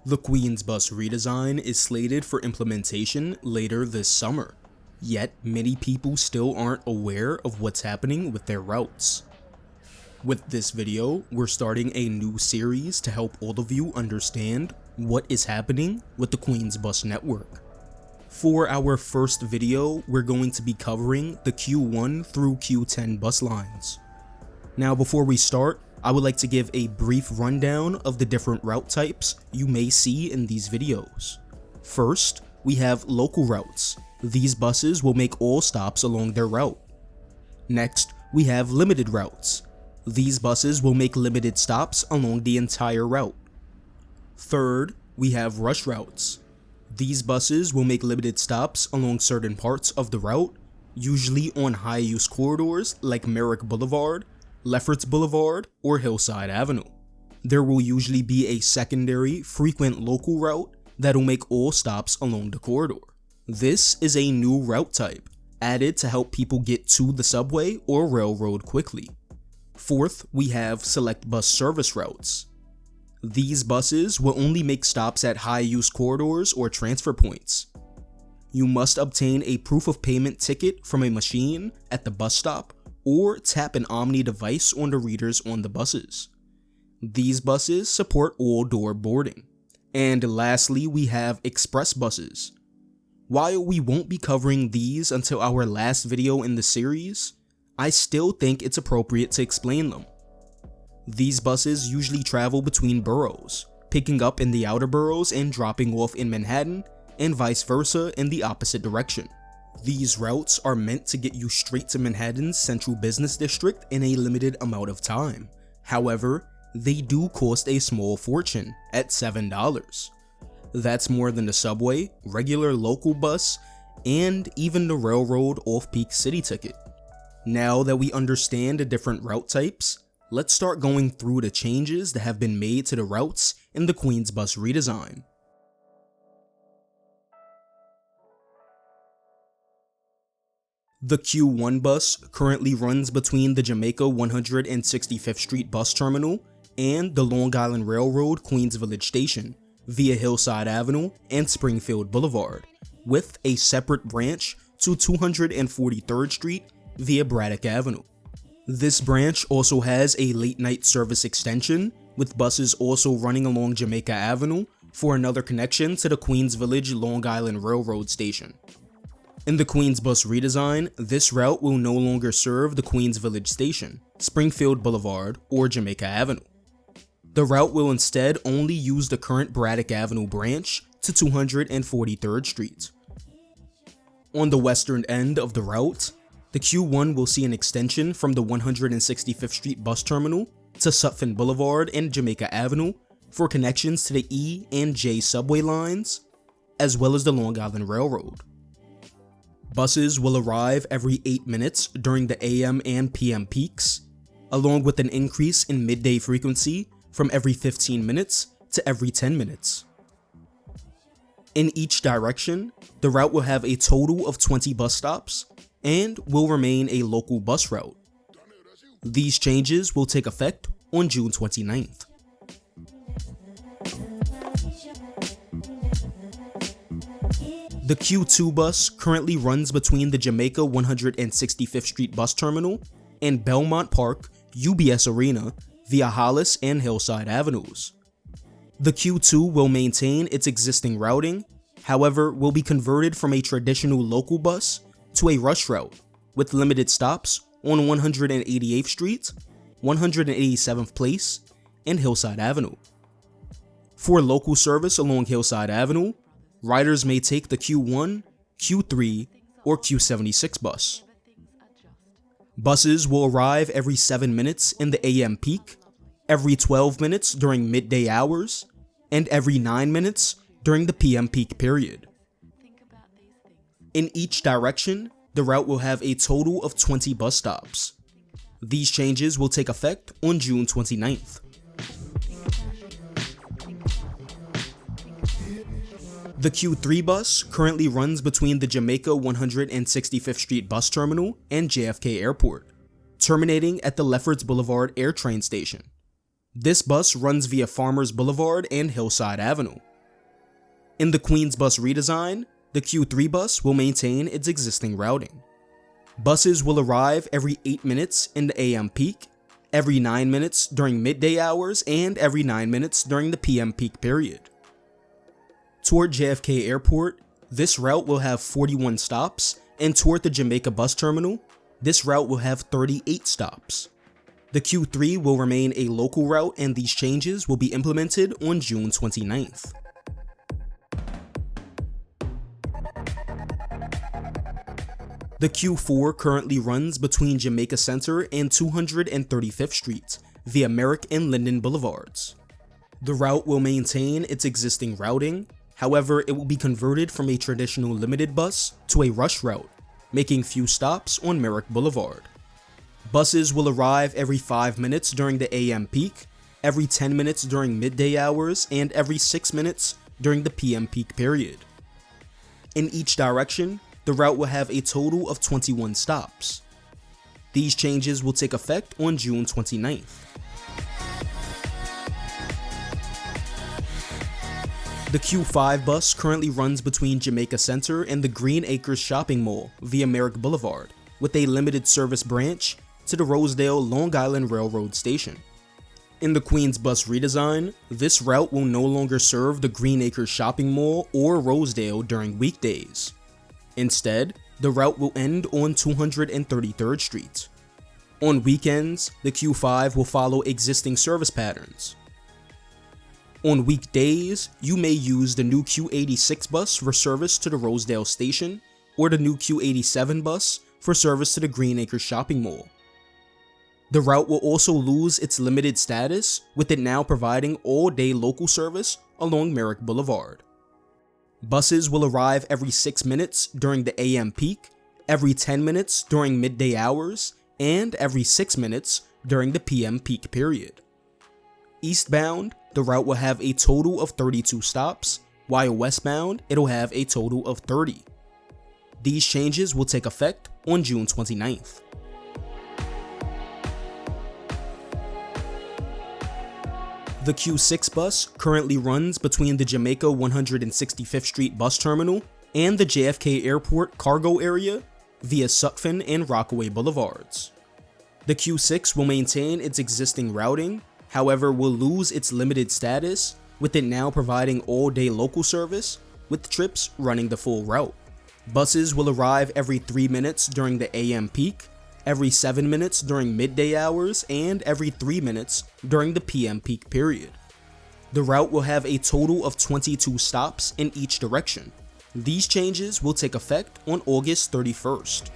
The Queens Bus Redesign is slated for implementation later this summer, yet many people still aren't aware of what's happening with their routes. With this video, we're starting a new series to help all of you understand what is happening with the Queens Bus network. For our first video, we're going to be covering the Q1 through Q10 bus lines. Now before we start, I would like to give a brief rundown of the different route types you may see in these videos. First, we have local routes. These buses will make all stops along their route. Next, we have limited routes. These buses will make limited stops along the entire route. Third, we have rush routes. These buses will make limited stops along certain parts of the route, usually on high-use corridors like Merrick Boulevard, Lefferts Boulevard, or Hillside Avenue. There will usually be a secondary, frequent local route that will make all stops along the corridor. This is a new route type, added to help people get to the subway or railroad quickly. Fourth, we have select bus service routes. These buses will only make stops at high-use corridors or transfer points. You must obtain a proof of payment ticket from a machine at the bus stop or tap an Omni device on the readers on the buses. These buses support all-door boarding. And lastly, we have express buses. While we won't be covering these until our last video in the series, I still think it's appropriate to explain them. These buses usually travel between boroughs, picking up in the outer boroughs and dropping off in Manhattan, and vice versa in the opposite direction. These routes are meant to get you straight to Manhattan's central business district in a limited amount of time. However, they do cost a small fortune at $7. That's more than the subway, regular local bus, and even the railroad off-peak city ticket. Now that we understand the different route types, let's start going through the changes that have been made to the routes in the Queens Bus redesign. The Q1 bus currently runs between the Jamaica 165th Street bus terminal and the Long Island Railroad Queens Village Station via Hillside Avenue and Springfield Boulevard, with a separate branch to 243rd Street via Braddock Avenue. This branch also has a late night service extension, with buses also running along Jamaica Avenue for another connection to the Queens Village Long Island Railroad Station. In the Queens Bus redesign, this route will no longer serve the Queens Village Station, Springfield Boulevard, or Jamaica Avenue. The route will instead only use the current Braddock Avenue branch to 243rd Street. On the western end of the route, the Q1 will see an extension from the 165th Street bus terminal to Sutphin Boulevard and Jamaica Avenue for connections to the E and J subway lines, as well as the Long Island Railroad. Buses will arrive every 8 minutes during the AM and PM peaks, along with an increase in midday frequency from every 15 minutes to every 10 minutes. In each direction, the route will have a total of 20 bus stops and will remain a local bus route. These changes will take effect on June 29th. The Q2 bus currently runs between the Jamaica 165th Street bus terminal and Belmont Park UBS Arena via Hollis and Hillside Avenues. The Q2 will maintain its existing routing, however will be converted from a traditional local bus to a rush route with limited stops on 188th Street, 187th Place, and Hillside Avenue. For local service along Hillside Avenue, riders may take the Q1, Q3, or Q76 bus. Buses will arrive every 7 minutes in the AM peak, every 12 minutes during midday hours, and every 9 minutes during the PM peak period. In each direction, the route will have a total of 20 bus stops. These changes will take effect on June 29th. The Q3 bus currently runs between the Jamaica 165th Street bus terminal and JFK Airport, terminating at the Lefferts Boulevard AirTrain station. This bus runs via Farmers Boulevard and Hillside Avenue, In the Queens Bus Redesign, the Q3 bus will maintain its existing routing. Buses will arrive every 8 minutes in the AM peak, every 9 minutes during midday hours, and every 9 minutes during the PM peak period. Toward JFK Airport, this route will have 41 stops, and toward the Jamaica Bus Terminal, this route will have 38 stops. The Q3 will remain a local route, and these changes will be implemented on June 29th. The Q4 currently runs between Jamaica Center and 235th Street via Merrick and Linden Boulevards. The route will maintain its existing routing, however it will be converted from a traditional limited bus to a rush route, making few stops on Merrick Boulevard. Buses will arrive every 5 minutes during the AM peak, every 10 minutes during midday hours, and every 6 minutes during the PM peak period. In each direction, the route will have a total of 21 stops. These changes will take effect on June 29th. The Q5 bus currently runs between Jamaica Center and the Green Acres Shopping Mall via Merrick Boulevard, with a limited service branch to the Rosedale Long Island Railroad Station. In the Queens Bus Redesign, this route will no longer serve the Green Acres Shopping Mall or Rosedale during weekdays. Instead, the route will end on 233rd Street. On weekends, the Q5 will follow existing service patterns. On weekdays, you may use the new Q86 bus for service to the Rosedale Station, or the new Q87 bus for service to the Green Acres Shopping Mall. The route will also lose its limited status, with it now providing all-day local service along Merrick Boulevard. Buses will arrive every 6 minutes during the AM peak, every 10 minutes during midday hours, and every 6 minutes during the PM peak period. Eastbound, the route will have a total of 32 stops, while westbound, it'll have a total of 30. These changes will take effect on June 29th. The Q6 bus currently runs between the Jamaica 165th Street Bus Terminal and the JFK Airport cargo area via Sutphin and Rockaway Boulevards. The Q6 will maintain its existing routing, however will lose its limited status, with it now providing all-day local service, with trips running the full route. Buses will arrive every 3 minutes during the AM peak, every 7 minutes during midday hours, and every 3 minutes during the PM peak period. The route will have a total of 22 stops in each direction. These changes will take effect on August 31st.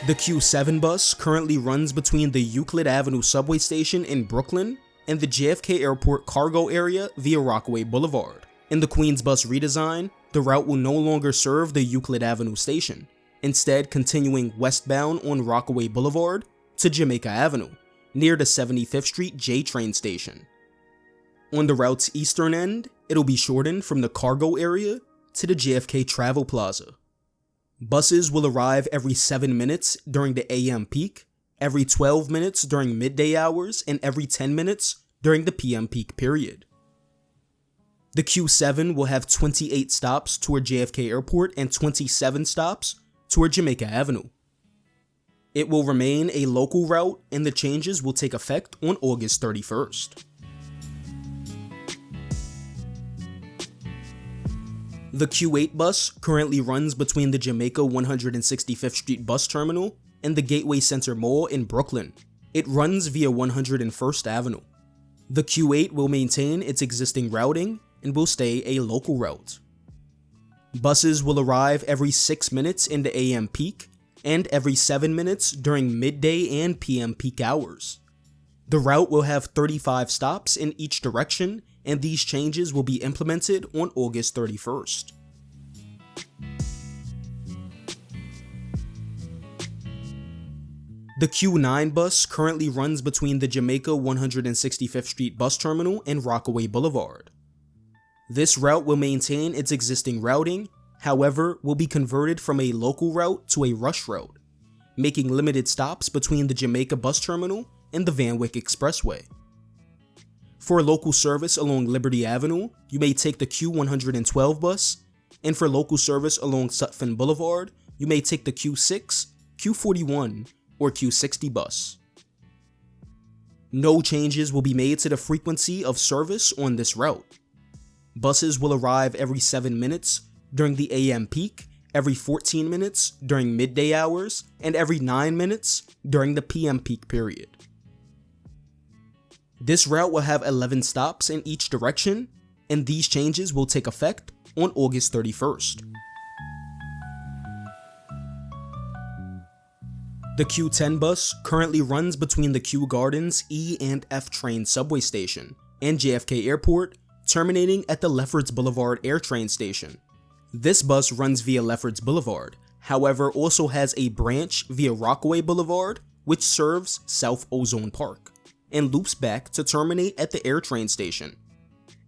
The Q7 bus currently runs between the Euclid Avenue subway station in Brooklyn and the JFK Airport cargo area via Rockaway Boulevard. In the Queens Bus Redesign, the route will no longer serve the Euclid Avenue station, instead continuing westbound on Rockaway Boulevard to Jamaica Avenue, near the 75th Street J train station. On the route's eastern end, it'll be shortened from the cargo area to the JFK Travel Plaza. Buses will arrive every 7 minutes during the AM peak, every 12 minutes during midday hours, and every 10 minutes during the PM peak period. The Q7 will have 28 stops toward JFK Airport and 27 stops toward Jamaica Avenue. It will remain a local route, and the changes will take effect on August 31st. The Q8 bus currently runs between the Jamaica 165th Street Bus Terminal and the Gateway Center Mall in Brooklyn. It runs via 101st Avenue. The Q8 will maintain its existing routing and will stay a local route. Buses will arrive every 6 minutes in the AM peak and every 7 minutes during midday and PM peak hours. The route will have 35 stops in each direction, and these changes will be implemented on August 31st. The Q9 bus currently runs between the Jamaica 165th Street Bus Terminal and Rockaway Boulevard. This route will maintain its existing routing, however, will be converted from a local route to a rush route, making limited stops between the Jamaica Bus Terminal and the Van Wyck Expressway. For local service along Liberty Avenue, you may take the Q112 bus, and for local service along Sutphin Boulevard, you may take the Q6, Q41, or Q60 bus. No changes will be made to the frequency of service on this route. Buses will arrive every 7 minutes during the AM peak, every 14 minutes during midday hours, and every 9 minutes during the PM peak period. This route will have 11 stops in each direction, and these changes will take effect on August 31st. The Q10 bus currently runs between the Kew Gardens E and F train subway station and JFK Airport, terminating at the Lefferts Boulevard Air Train Station. This bus runs via Lefferts Boulevard, however also has a branch via Rockaway Boulevard, which serves South Ozone Park, and loops back to terminate at the Air Train Station.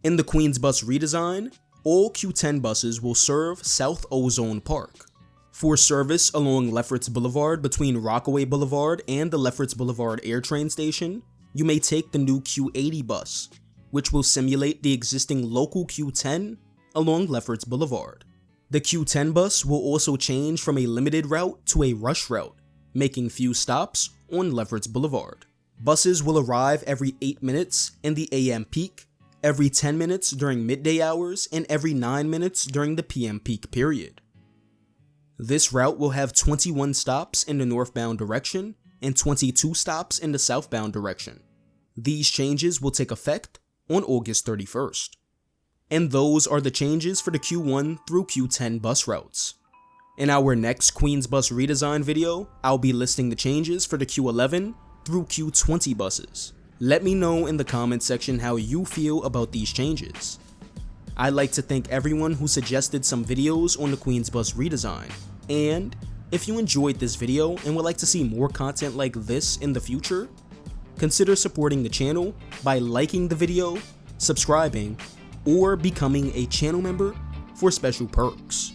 In the Queens Bus Redesign, all Q10 buses will serve South Ozone Park. For service along Lefferts Boulevard between Rockaway Boulevard and the Lefferts Boulevard Air Train Station, you may take the new Q80 bus, which will simulate the existing local Q10 along Lefferts Boulevard. The Q10 bus will also change from a limited route to a rush route, making few stops on Lefferts Boulevard. Buses will arrive every 8 minutes in the AM peak, every 10 minutes during midday hours, and every 9 minutes during the PM peak period. This route will have 21 stops in the northbound direction and 22 stops in the southbound direction. These changes will take effect on August 31st. And those are the changes for the Q1 through Q10 bus routes. In our next Queens Bus Redesign video, I'll be listing the changes for the Q11 through Q20 buses. Let me know in the comment section how you feel about these changes. I'd like to thank everyone who suggested some videos on the Queens Bus Redesign, and if you enjoyed this video and would like to see more content like this in the future, consider supporting the channel by liking the video, subscribing, or becoming a channel member for special perks.